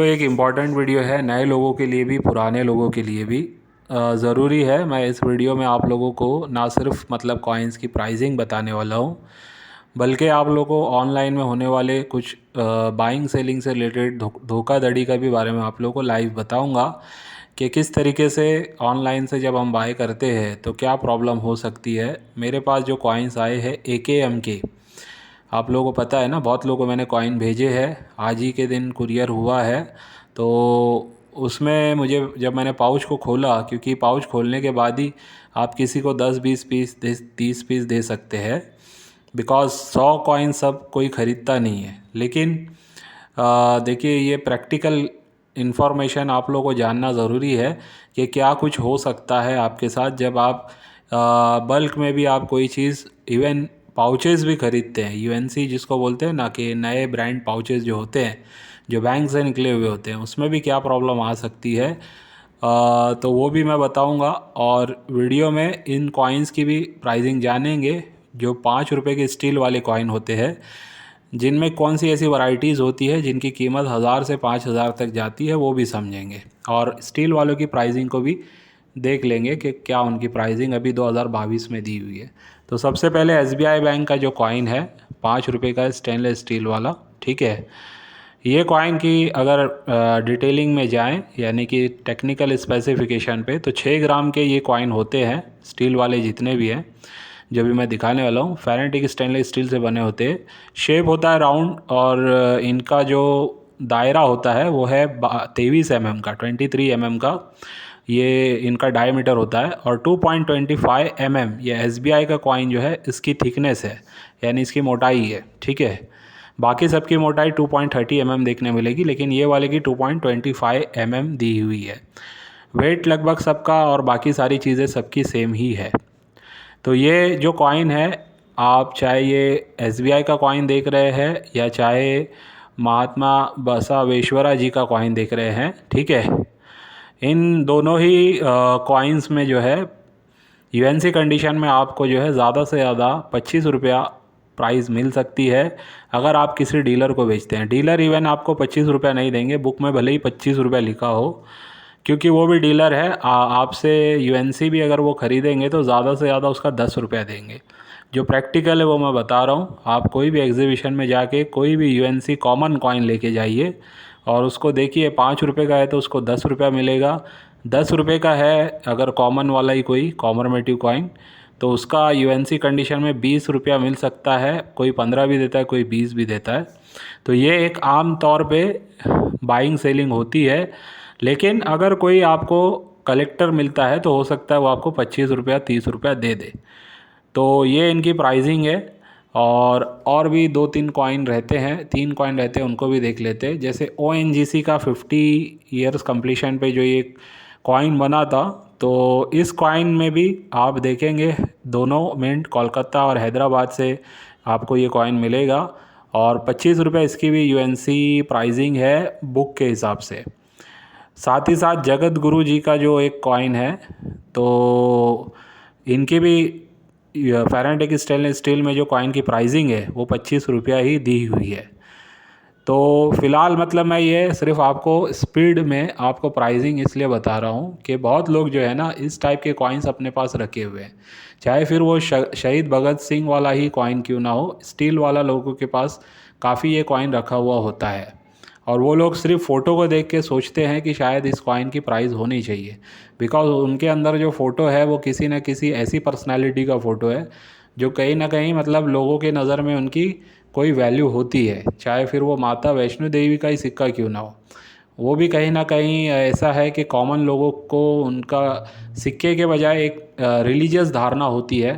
तो एक important video है, नए लोगों के लिए भी पुराने लोगों के लिए भी ज़रूरी है। मैं इस वीडियो में आप लोगों को ना सिर्फ मतलब कॉइन्स की प्राइसिंग बताने वाला हूँ, बल्कि आप लोगों को ऑनलाइन में होने वाले कुछ बाइंग सेलिंग से रिलेटेड धोखाधड़ी का भी बारे में आप लोगों को लाइव बताऊँगा कि किस तरीके से ऑनलाइन से जब हम बाय करते हैं तो क्या प्रॉब्लम हो सकती है। मेरे पास जो कॉइन्स आए हैं AKM के, आप लोगों को पता है ना, बहुत लोगों को मैंने कॉइन भेजे हैं, आज ही के दिन कुरियर हुआ है। तो उसमें मुझे जब मैंने पाउच को खोला, क्योंकि पाउच खोलने के बाद ही आप किसी को 10-20 पीस 30 पीस दे सकते हैं, बिकॉज़ 100 कॉइन सब कोई ख़रीदता नहीं है। लेकिन देखिए, ये प्रैक्टिकल इन्फॉर्मेशन आप लोगों को जानना ज़रूरी है कि क्या कुछ हो सकता है आपके साथ जब आप बल्क में भी आप कोई चीज़, इवन पाउचेज़ भी ख़रीदते हैं, UNC जिसको बोलते हैं ना, कि नए ब्रांड पाउचेज़ जो होते हैं, जो बैंक से निकले हुए होते हैं, उसमें भी क्या प्रॉब्लम आ सकती है। तो वो भी मैं बताऊंगा, और वीडियो में इन कॉइन्स की भी प्राइसिंग जानेंगे। जो 5 रुपये के स्टील वाले कॉइन होते हैं, जिनमें कौन सी ऐसी वैरायटीज़ होती है जिनकी कीमत 1000 से 5000 तक जाती है, वो भी समझेंगे। और स्टील वालों की प्राइसिंग को भी देख लेंगे कि क्या उनकी प्राइसिंग अभी 2022 में दी हुई है। तो सबसे पहले SBI बैंक का जो कॉइन है, 5 रुपये का स्टेनलेस स्टील वाला, ठीक है। ये कॉइन की अगर डिटेलिंग में जाएं, यानी कि टेक्निकल स्पेसिफिकेशन पे, तो 6 ग्राम के ये कॉइन होते हैं, स्टील वाले जितने भी हैं जो भी मैं दिखाने वाला हूँ। फेरेटिक स्टेनलेस स्टील से बने होते हैं। शेप होता है राउंड, और इनका जो दायरा होता है वो है 23 mm का, 23 mm का ये इनका डायमीटर होता है। और 2.25 mm ये SBI का कॉइन जो है, इसकी थिकनेस है, यानी इसकी मोटाई है, ठीक है। बाकी सबकी मोटाई 2.30 mm देखने मिलेगी, लेकिन ये वाले की 2.25 mm दी हुई है। वेट लगभग सबका और बाकी सारी चीज़ें सबकी सेम ही है। तो ये जो कॉइन है, आप चाहे ये SBI का कॉइन देख रहे हैं या चाहे महात्मा बसवेश्वरा जी का कॉइन देख रहे हैं, ठीक है, इन दोनों ही कॉइन्स में जो है UNC कंडीशन में आपको जो है ज़्यादा से ज़्यादा 25 रुपया प्राइस मिल सकती है अगर आप किसी डीलर को बेचते हैं। डीलर इवन आपको 25 रुपया नहीं देंगे, बुक में भले ही 25 रुपया लिखा हो, क्योंकि वो भी डीलर है। आपसे UNC भी अगर वो ख़रीदेंगे तो ज़्यादा से ज़्यादा उसका 10 रुपया देंगे। जो प्रैक्टिकल है वो मैं बता रहा हूँ। आप कोई भी एग्जीबिशन में जाके कोई भी UNC कॉमन कॉइन लेके जाइए और उसको देखिए, 5 रुपये का है तो उसको 10 रुपया मिलेगा। 10 रुपये का है अगर कॉमन वाला ही कोई कॉमरमेटिव कॉइन, तो उसका UNC कंडीशन में 20 रुपया मिल सकता है। कोई 15 भी देता है, कोई 20 भी देता है। तो ये एक आम तौर पे बाइंग सेलिंग होती है। लेकिन अगर कोई आपको कलेक्टर मिलता है तो हो सकता है वो आपको 25 रुपया 30 रुपया दे दे। तो ये इनकी प्राइसिंग है। और भी 2-3 कॉइन रहते हैं, 3 कॉइन रहते हैं, उनको भी देख लेते हैं। जैसे ONGC का 50 ईयर्स कंप्लीशन पे जो ये कॉइन बना था, तो इस कॉइन में भी आप देखेंगे दोनों मिंट, कोलकाता और हैदराबाद से आपको ये कॉइन मिलेगा। और 25 रुपये इसकी भी UNC प्राइसिंग है बुक के हिसाब से। साथ ही साथ जगत गुरु जी का जो एक कॉइन है, तो इनकी भी फेरेटिक स्टेनलेस स्टील में जो कॉइन की प्राइसिंग है वो 25 रुपया ही दी हुई है। तो फ़िलहाल मतलब मैं ये सिर्फ आपको स्पीड में आपको प्राइसिंग इसलिए बता रहा हूँ कि बहुत लोग जो है ना, इस टाइप के कॉइन्स अपने पास रखे हुए हैं, चाहे फिर वो शहीद भगत सिंह वाला ही कॉइन क्यों ना हो, स्टील वाला लोगों के पास काफ़ी ये कॉइन रखा हुआ होता है। और वो लोग सिर्फ फ़ोटो को देख के सोचते हैं कि शायद इस कॉइन की प्राइस होनी चाहिए, बिकॉज उनके अंदर जो फ़ोटो है वो किसी न किसी ऐसी पर्सनालिटी का फ़ोटो है जो कहीं ना कहीं मतलब लोगों के नज़र में उनकी कोई वैल्यू होती है, चाहे फिर वो माता वैष्णो देवी का ही सिक्का क्यों ना हो। वो भी कहीं ना कहीं ऐसा है कि कॉमन लोगों को उनका सिक्के के बजाय एक रिलीजियस धारणा होती है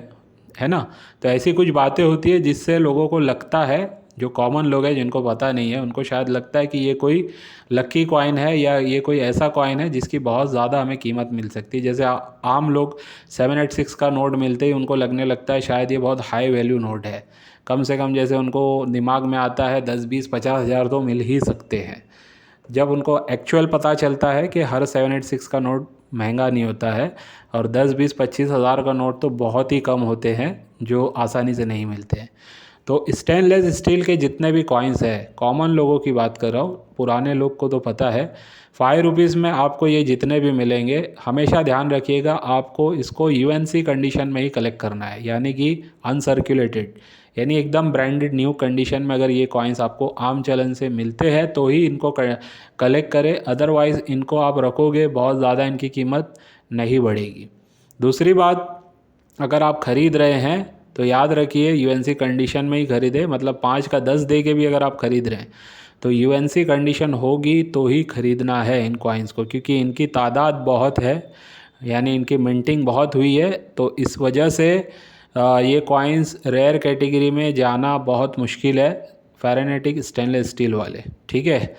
ना। तो ऐसी कुछ बातें होती है जिससे लोगों को लगता है, जो कॉमन लोग हैं जिनको पता नहीं है, उनको शायद लगता है कि ये कोई लकी कॉइन है या ये कोई ऐसा कॉइन है जिसकी बहुत ज़्यादा हमें कीमत मिल सकती है। जैसे आम लोग 786 का नोट मिलते ही उनको लगने लगता है शायद ये बहुत हाई वैल्यू नोट है। कम से कम जैसे उनको दिमाग में आता है 10-20-50 हज़ार तो मिल ही सकते हैं। जब उनको एक्चुअल पता चलता है कि हर 786 का नोट महंगा नहीं होता है, और 10-20-25 हज़ार का नोट तो बहुत ही कम होते हैं जो आसानी से नहीं मिलते हैं। तो स्टेनलेस स्टील के जितने भी कॉइन्स हैं, कॉमन लोगों की बात कर रहा हूँ, पुराने लोग को तो पता है, 5 रुपीज़ में आपको ये जितने भी मिलेंगे, हमेशा ध्यान रखिएगा आपको इसको यूएनसी कंडीशन में ही कलेक्ट करना है, यानी कि अनसर्कुलेटेड, यानी एकदम ब्रांडेड न्यू कंडीशन में अगर ये कॉइन्स आपको आम चलन से मिलते हैं तो ही इनको कलेक्ट करें, अदरवाइज़ इनको आप रखोगे बहुत ज़्यादा इनकी कीमत नहीं बढ़ेगी। दूसरी बात, अगर आप ख़रीद रहे हैं तो याद रखिए यूएनसी कंडीशन में ही ख़रीदें, मतलब 5 का 10 दे के भी अगर आप ख़रीद रहे हैं तो यूएनसी कंडीशन होगी तो ही ख़रीदना है इन कॉइन्स को, क्योंकि इनकी तादाद बहुत है, यानी इनकी मिंटिंग बहुत हुई है, तो इस वजह से ये कॉइन्स रेयर कैटेगरी में जाना बहुत मुश्किल है, फेरेनेटिक स्टेनलेस स्टील वाले, ठीक है।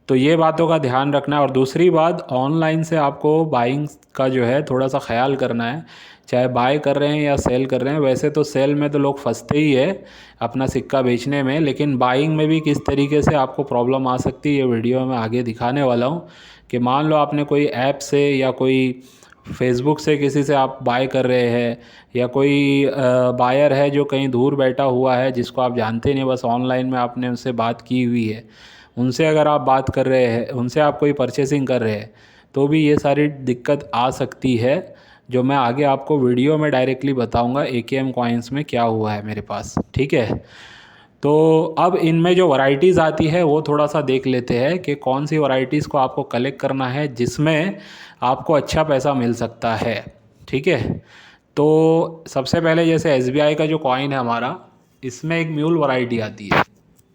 तो ये बातों का ध्यान रखना है। और दूसरी बात, ऑनलाइन से आपको बाइंग का जो है थोड़ा सा ख्याल करना है, चाहे बाय कर रहे हैं या सेल कर रहे हैं। वैसे तो सेल में तो लोग फंसते ही है अपना सिक्का बेचने में, लेकिन बाइंग में भी किस तरीके से आपको प्रॉब्लम आ सकती है ये वीडियो में आगे दिखाने वाला हूँ। कि मान लो आपने कोई ऐप से या कोई फेसबुक से किसी से आप बाय कर रहे हैं, या कोई बायर है जो कहीं दूर बैठा हुआ है जिसको आप जानते नहीं, बस ऑनलाइन में आपने उनसे बात की हुई है, उनसे अगर आप बात कर रहे हैं, उनसे आप कोई परचेसिंग कर रहे हैं, तो भी ये सारी दिक्कत आ सकती है, जो मैं आगे आपको वीडियो में डायरेक्टली बताऊंगा AKM कॉइन्स में क्या हुआ है मेरे पास, ठीक है। तो अब इनमें जो वैरायटीज़ आती है वो थोड़ा सा देख लेते हैं कि कौन सी वैरायटीज़ को आपको कलेक्ट करना है जिसमें आपको अच्छा पैसा मिल सकता है, ठीक है। तो सबसे पहले जैसे SBI का जो कॉइन है हमारा, इसमें एक म्यूल वैरायटी आती है,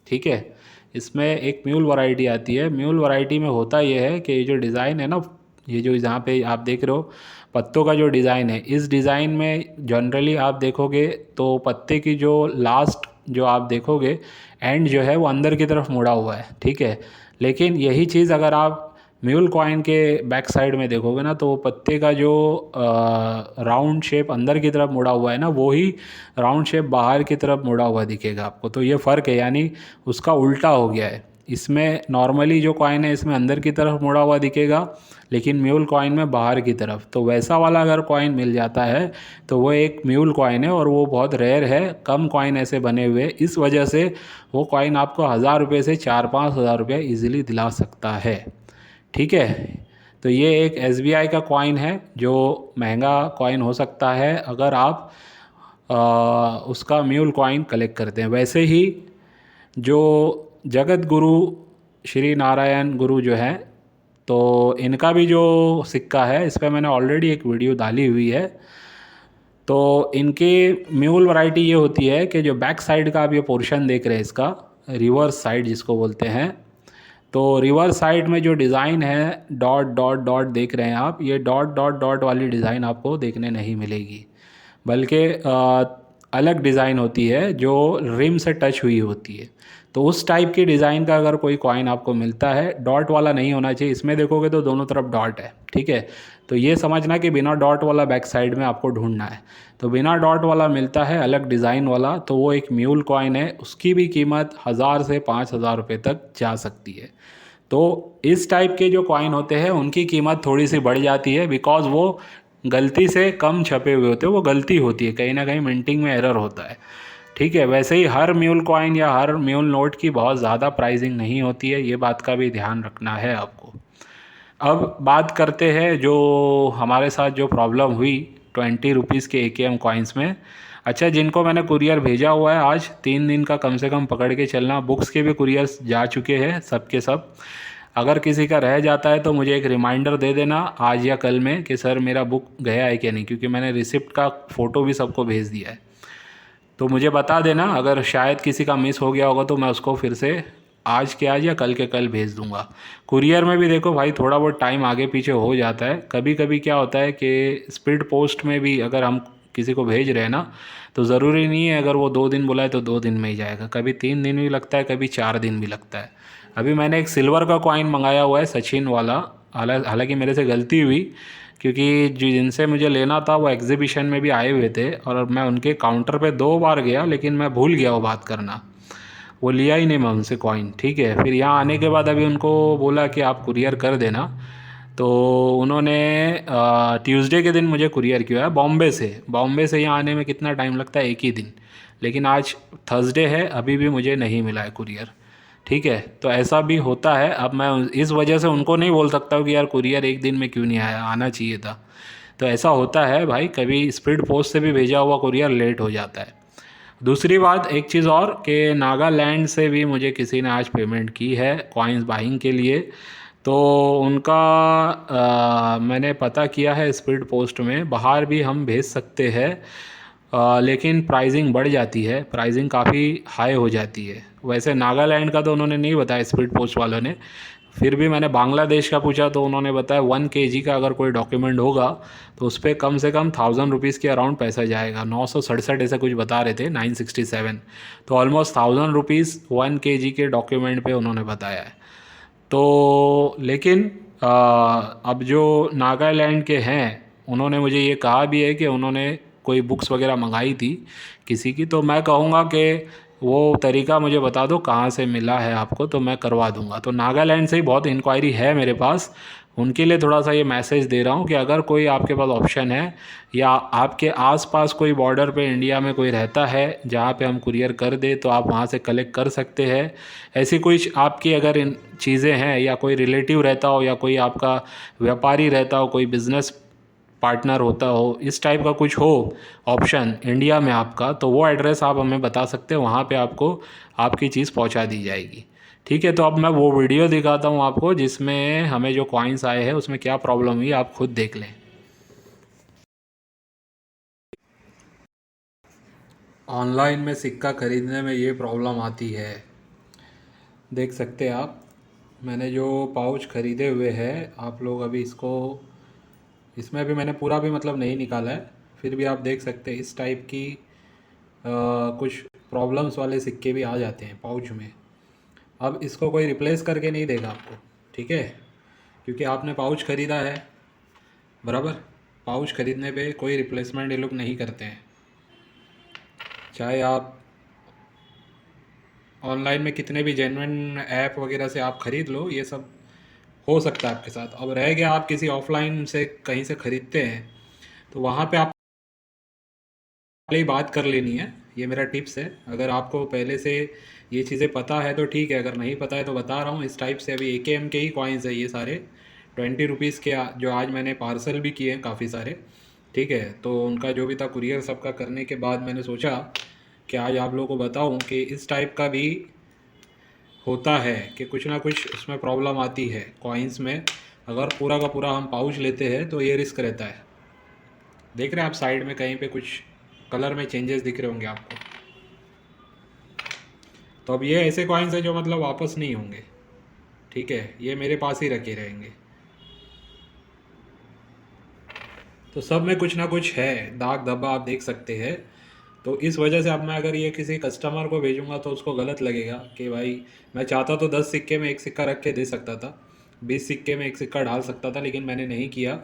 ठीक है। इसमें एक म्यूल वैरायटी आती है। म्यूल वैरायटी में होता ये है कि ये जो डिज़ाइन है ना, ये जो यहाँ पे आप देख रहे हो पत्तों का जो डिज़ाइन है, इस डिज़ाइन में जनरली आप देखोगे तो पत्ते की जो लास्ट जो आप देखोगे एंड जो है वो अंदर की तरफ मुड़ा हुआ है, ठीक है। लेकिन यही चीज़ अगर आप म्यूल कॉइन के बैक साइड में देखोगे ना, तो पत्ते का जो राउंड शेप अंदर की तरफ मुड़ा हुआ है ना, वो ही राउंड शेप बाहर की तरफ मुड़ा हुआ दिखेगा आपको। तो ये फ़र्क है, यानी उसका उल्टा हो गया है। इसमें नॉर्मली जो कॉइन है इसमें अंदर की तरफ मुड़ा हुआ दिखेगा, लेकिन म्यूल कॉइन में बाहर की तरफ। तो वैसा वाला अगर कॉइन मिल जाता है तो वो एक म्यूल कॉइन है, और वो बहुत रेयर है, कम कॉइन ऐसे बने हुए, इस वजह से वो कॉइन आपको 1000 रुपये से 4-5 हज़ार रुपये ईज़िली दिला सकता है, ठीक है। तो ये एक SBI का कॉइन है जो महंगा कॉइन हो सकता है अगर आप उसका म्यूल कॉइन कलेक्ट करते हैं। वैसे ही जो जगत गुरु श्री नारायण गुरु जो है, तो इनका भी जो सिक्का है इस पर मैंने ऑलरेडी एक वीडियो डाली हुई है। तो इनकी म्यूल वैरायटी ये होती है कि जो बैक साइड का आप ये पोर्शन देख रहे हैं, इसका रिवर्स साइड जिसको बोलते हैं, तो रिवर्स साइड में जो डिज़ाइन है डॉट डॉट डॉट देख रहे हैं आप, ये डॉट डॉट डॉट वाली डिज़ाइन आपको देखने नहीं मिलेगी, बल्कि अलग डिज़ाइन होती है जो रिम से टच हुई होती है। तो उस टाइप की डिज़ाइन का अगर कोई कॉइन आपको मिलता है, डॉट वाला नहीं होना चाहिए, इसमें देखोगे तो दोनों तरफ डॉट है, ठीक है। तो ये समझना कि बिना डॉट वाला बैक साइड में आपको ढूंढना है। तो बिना डॉट वाला मिलता है अलग डिज़ाइन वाला, तो वो एक म्यूल कॉइन है, उसकी भी कीमत 1000 से 5000 रुपये तक जा सकती है। तो इस टाइप के जो कॉइन होते हैं उनकी कीमत थोड़ी सी बढ़ जाती है, बिकॉज़ वो गलती से कम छपे हुए होते हैं, वो गलती होती है, कहीं ना कहीं मिंटिंग में एरर होता है, ठीक है। वैसे ही हर म्यूल कॉइन या हर म्यूल नोट की बहुत ज़्यादा प्राइसिंग नहीं होती है, ये बात का भी ध्यान रखना है आपको। अब बात करते हैं जो हमारे साथ जो प्रॉब्लम हुई 20 रुपीज़ के AKM कॉइन्स में। अच्छा, जिनको मैंने कुरियर भेजा हुआ है, आज 3 दिन का कम से कम पकड़ के चलना, बुक्स के भी कुरियर्स जा चुके हैं सब के सब। अगर किसी का रह जाता है तो मुझे एक रिमाइंडर दे देना आज या कल में कि सर मेरा बुक गया है कि नहीं, क्योंकि मैंने रिसिप्ट का फ़ोटो भी सबको भेज दिया है। तो मुझे बता देना, अगर शायद किसी का मिस हो गया होगा तो मैं उसको फिर से आज के आज या कल के कल भेज दूंगा। कुरियर में भी देखो भाई थोड़ा बहुत टाइम आगे पीछे हो जाता है, कभी कभी क्या होता है कि स्पीड पोस्ट में भी अगर हम किसी को भेज रहे हैं ना, तो ज़रूरी नहीं है अगर वो 2 दिन बुलाए तो 2 दिन में ही जाएगा, कभी 3 दिन भी लगता है, कभी 4 दिन भी लगता है। अभी मैंने एक सिल्वर का कॉइन मंगाया हुआ है सचिन वाला, हालांकि मेरे से गलती हुई, क्योंकि जो जिनसे मुझे लेना था वो एग्जीबिशन में भी आए हुए थे, और मैं उनके काउंटर पे 2 बार गया, लेकिन मैं भूल गया वो बात करना, वो लिया ही नहीं मैं उनसे कॉइन, ठीक है। फिर यहाँ आने के बाद अभी उनको बोला कि आप कुरियर कर देना, तो उन्होंने ट्यूसडे के दिन मुझे कुरियर किया है बॉम्बे से यहाँ आने में कितना टाइम लगता है, 1 ही दिन। लेकिन आज थर्सडे है, अभी भी मुझे नहीं मिला है कुरियर। ठीक है, तो ऐसा भी होता है। अब मैं इस वजह से उनको नहीं बोल सकता हूँ कि यार कुरियर एक दिन में क्यों नहीं आया, आना चाहिए था। तो ऐसा होता है भाई, कभी स्पीड पोस्ट से भी भेजा हुआ कुरियर लेट हो जाता है। दूसरी बात, एक चीज़ और कि नागालैंड से भी मुझे किसी ने आज पेमेंट की है कॉइन्स बाइंग के लिए। तो उनका मैंने पता किया है स्पीड पोस्ट में, बाहर भी हम भेज सकते हैं, लेकिन प्राइसिंग बढ़ जाती है, प्राइसिंग काफ़ी हाई हो जाती है। वैसे नागालैंड का तो उन्होंने नहीं बताया स्पीड पोस्ट वालों ने, फिर भी मैंने बांग्लादेश का पूछा तो उन्होंने बताया 1 kg का अगर कोई डॉक्यूमेंट होगा तो उस पर कम से कम 1000 रुपीज़ के अराउंड पैसा जाएगा। 967 ऐसा कुछ बता रहे थे, 967, तो ऑलमोस्ट 1000 रुपीज़ 1 kg के डॉक्यूमेंट पे उन्होंने बताया है। तो लेकिन अब जो नागालैंड के हैं उन्होंने मुझे ये कहा भी है कि उन्होंने कोई बुक्स वगैरह मंगाई थी किसी की, तो मैं कहूँगा कि वो तरीका मुझे बता दो कहाँ से मिला है आपको, तो मैं करवा दूँगा। तो नागालैंड से ही बहुत इंक्वायरी है मेरे पास, उनके लिए थोड़ा सा ये मैसेज दे रहा हूँ कि अगर कोई आपके पास ऑप्शन है या आपके आसपास कोई बॉर्डर पे इंडिया में कोई रहता है जहाँ पे हम कुरियर कर दे, तो आप वहाँ से कलेक्ट कर सकते हैं। ऐसी कुछ आपकी अगर इन चीज़ें हैं या कोई रिलेटिव रहता हो या कोई आपका व्यापारी रहता हो, कोई बिज़नेस पार्टनर होता हो, इस टाइप का कुछ हो ऑप्शन इंडिया में आपका, तो वो एड्रेस आप हमें बता सकते हैं, वहाँ पे आपको आपकी चीज़ पहुँचा दी जाएगी। ठीक है, तो अब मैं वो वीडियो दिखाता हूँ आपको जिसमें हमें जो कॉइन्स आए हैं उसमें क्या प्रॉब्लम हुई, आप खुद देख लें। ऑनलाइन में सिक्का खरीदने में ये प्रॉब्लम आती है, देख सकते हैं आप। मैंने जो पाउच ख़रीदे हुए हैं, आप लोग अभी इसको, इसमें भी मैंने पूरा भी मतलब नहीं निकाला है, फिर भी आप देख सकते हैं इस टाइप की कुछ प्रॉब्लम्स वाले सिक्के भी आ जाते हैं पाउच में। अब इसको कोई रिप्लेस करके नहीं देगा आपको, ठीक है, क्योंकि आपने पाउच ख़रीदा है, बराबर। पाउच ख़रीदने पे कोई रिप्लेसमेंट ये लोग नहीं करते हैं, चाहे आप ऑनलाइन में कितने भी जेन्युइन ऐप वगैरह से आप ख़रीद लो, ये सब हो सकता है आपके साथ। अब रह गया आप किसी ऑफलाइन से कहीं से ख़रीदते हैं, तो वहाँ पे आप पहले ही बात कर लेनी है, ये मेरा टिप्स है। अगर आपको पहले से ये चीज़ें पता है तो ठीक है, अगर नहीं पता है तो बता रहा हूँ इस टाइप से। अभी AKM के ही कॉइन्स है ये सारे, 20 रुपीज़ के, जो आज मैंने पार्सल भी किए हैं काफ़ी सारे। ठीक है, तो उनका जो भी था कुरियर सबका करने के बाद मैंने सोचा कि आज आप लोगों को बताऊं कि इस टाइप का भी होता है कि कुछ ना कुछ उसमें प्रॉब्लम आती है कॉइन्स में। अगर पूरा का पूरा हम पाउच लेते हैं तो ये रिस्क रहता है। देख रहे हैं आप साइड में कहीं पे कुछ कलर में चेंजेस दिख रहे होंगे आपको। तो अब ये ऐसे कॉइन्स हैं जो मतलब वापस नहीं होंगे, ठीक है, ये मेरे पास ही रखे रहेंगे। तो सब में कुछ ना कुछ है, दाग धब्बा आप देख सकते हैं। तो इस वजह से अब मैं अगर ये किसी कस्टमर को भेजूंगा तो उसको गलत लगेगा कि भाई, मैं चाहता तो 10 सिक्के में एक सिक्का रख के दे सकता था, 20 सिक्के में एक सिक्का डाल सकता था, लेकिन मैंने नहीं किया।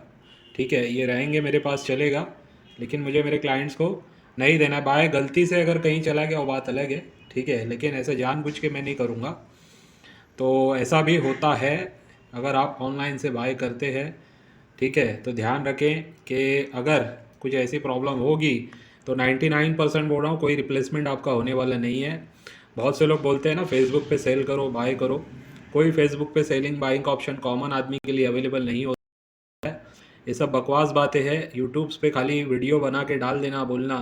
ठीक है, ये रहेंगे मेरे पास, चलेगा, लेकिन मुझे मेरे क्लाइंट्स को नहीं देना। बाय गलती से अगर कहीं चला गया वो बात अलग है, ठीक है, लेकिन ऐसे जानबूझ के मैं नहीं करूँगा। तो ऐसा भी होता है अगर आप ऑनलाइन से बाय करते हैं, ठीक है, तो ध्यान रखें कि अगर कुछ ऐसी प्रॉब्लम होगी तो 99% बोल रहा हूँ, कोई रिप्लेसमेंट आपका होने वाला नहीं है। बहुत से लोग बोलते हैं ना फेसबुक पे सेल करो, बाय करो, कोई फेसबुक पे सेलिंग बाइंग का ऑप्शन कॉमन आदमी के लिए अवेलेबल नहीं होता है। ये सब बकवास बातें हैं। यूट्यूब्स पे खाली वीडियो बना के डाल देना, बोलना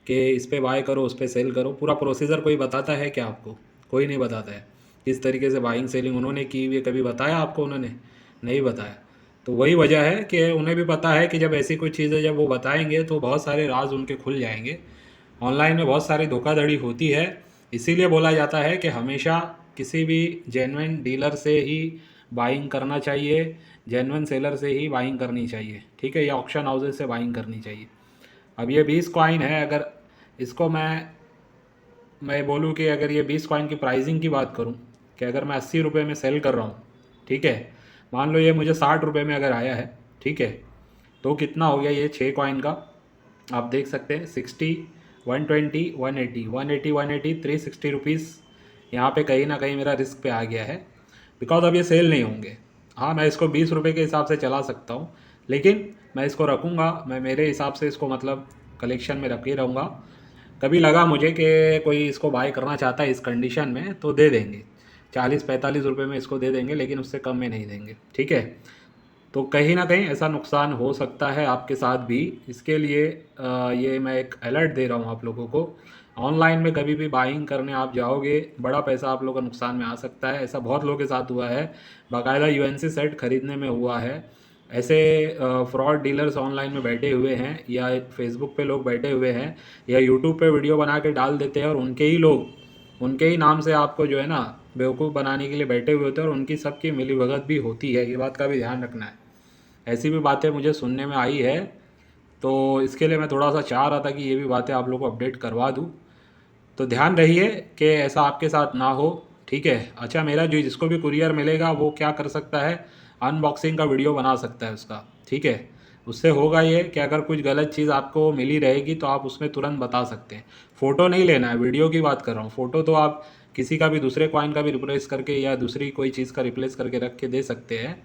कि इस पे बाय करो, उस पे सेल करो, पूरा प्रोसीजर कोई बताता है क्या आपको? कोई नहीं बताता है। किस तरीके से बाइंग सेलिंग उन्होंने की हुई है, कभी बताया आपको? उन्होंने नहीं बताया। तो वही वजह है कि उन्हें भी पता है कि जब ऐसी कोई चीज़ें जब वो बताएंगे तो बहुत सारे राज उनके खुल जाएंगे। ऑनलाइन में बहुत सारी धोखाधड़ी होती है, इसीलिए बोला जाता है कि हमेशा किसी भी जेन्युइन डीलर से ही बाइंग करना चाहिए, जेन्युइन सेलर से ही बाइंग करनी चाहिए, ठीक है, या ऑक्शन हाउसेज से बाइंग करनी चाहिए। अब ये 20 कॉइन है, अगर इसको मैं बोलूँ कि अगर ये 20 कॉइन की प्राइसिंग की बात करूँ कि अगर मैं 80 रुपये में सेल कर रहा हूँ, ठीक है, मान लो ये मुझे 60 रुपये में अगर आया है, ठीक है, तो कितना हो गया ये 6 कॉइन का? आप देख सकते हैं 60, 120, 180, 180, 180, 360 रुपीज़। यहाँ पे कहीं ना कहीं मेरा रिस्क पे आ गया है, बिकॉज अब ये सेल नहीं होंगे। हाँ, मैं इसको 20 रुपये के हिसाब से चला सकता हूँ, लेकिन मैं इसको रखूँगा, मैं मेरे हिसाब से इसको मतलब कलेक्शन में रख ही रहूँगा। कभी लगा मुझे कि कोई इसको बाय करना चाहता है इस कंडीशन में तो दे देंगे, 40-45 रुपये में इसको दे देंगे, लेकिन उससे कम में नहीं देंगे, ठीक है। तो कहीं ना कहीं ऐसा नुकसान हो सकता है आपके साथ भी, इसके लिए ये मैं एक अलर्ट दे रहा हूँ आप लोगों को। ऑनलाइन में कभी भी बाइंग करने आप जाओगे, बड़ा पैसा आप लोगों का नुकसान में आ सकता है। ऐसा बहुत लोगों के साथ हुआ है, बाकायदा यूएनसी सेट खरीदने में हुआ है। ऐसे फ्रॉड डीलर्स ऑनलाइन में बैठे हुए हैं, या फेसबुक पे लोग बैठे हुए हैं, या यूट्यूब पे वीडियो बना के डाल देते हैं, और उनके ही लोग उनके ही नाम से आपको जो है ना बेवकूफ़ बनाने के लिए बैठे हुए होते हैं, और उनकी सबकी मिलीभगत भी होती है। ये बात का भी ध्यान रखना है। ऐसी भी बातें मुझे सुनने में आई है, तो इसके लिए मैं थोड़ा सा चाह रहा था कि ये भी बातें आप लोगों को अपडेट करवा दूँ। तो ध्यान रहिए कि ऐसा आपके साथ ना हो, ठीक है। अच्छा, मेरा जो जिसको भी कुरियर मिलेगा वो क्या कर सकता है, अनबॉक्सिंग का वीडियो बना सकता है उसका, ठीक है। उससे होगा ये कि अगर कुछ गलत चीज़ आपको मिली रहेगी तो आप उसमें तुरंत बता सकते हैं। फ़ोटो नहीं लेना है, वीडियो की बात कर रहा हूँ। फ़ोटो तो आप किसी का भी दूसरे कॉइन का भी रिप्लेस करके या दूसरी कोई चीज़ का रिप्लेस करके रख के दे सकते हैं,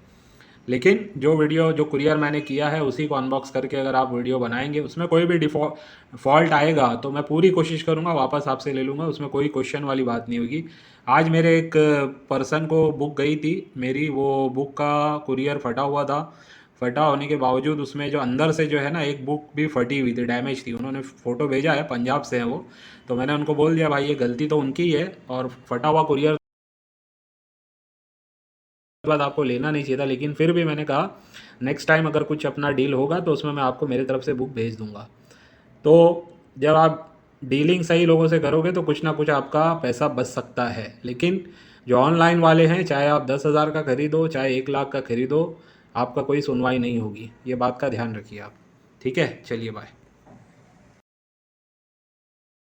लेकिन जो वीडियो जो कुरियर मैंने किया है उसी को अनबॉक्स करके अगर आप वीडियो बनाएंगे, उसमें कोई भी फॉल्ट आएगा तो मैं पूरी कोशिश करूँगा वापस आपसे ले लूँगा, उसमें कोई क्वेश्चन वाली बात नहीं होगी। आज मेरे एक पर्सन को बुक गई थी मेरी, वो बुक का कुरियर फटा हुआ था। फटा होने के बावजूद उसमें जो अंदर से जो है ना एक बुक भी फटी हुई थी, डैमेज थी। उन्होंने फ़ोटो भेजा है, पंजाब से है वो। तो मैंने उनको बोल दिया भाई ये गलती तो उनकी है, और फटा हुआ कुरियर बाद आपको लेना नहीं चाहिए था, लेकिन फिर भी मैंने कहा नेक्स्ट टाइम अगर कुछ अपना डील होगा तो उसमें मैं आपको मेरी तरफ से बुक भेज दूंगा। तो जब आप डीलिंग सही लोगों से करोगे तो कुछ ना कुछ आपका पैसा बच सकता है। लेकिन जो ऑनलाइन वाले हैं, चाहे आप 10,000 का खरीदो चाहे 1 लाख का खरीदो, आपका कोई सुनवाई नहीं होगी। ये बात का ध्यान रखिए आप, ठीक है। चलिए बाय।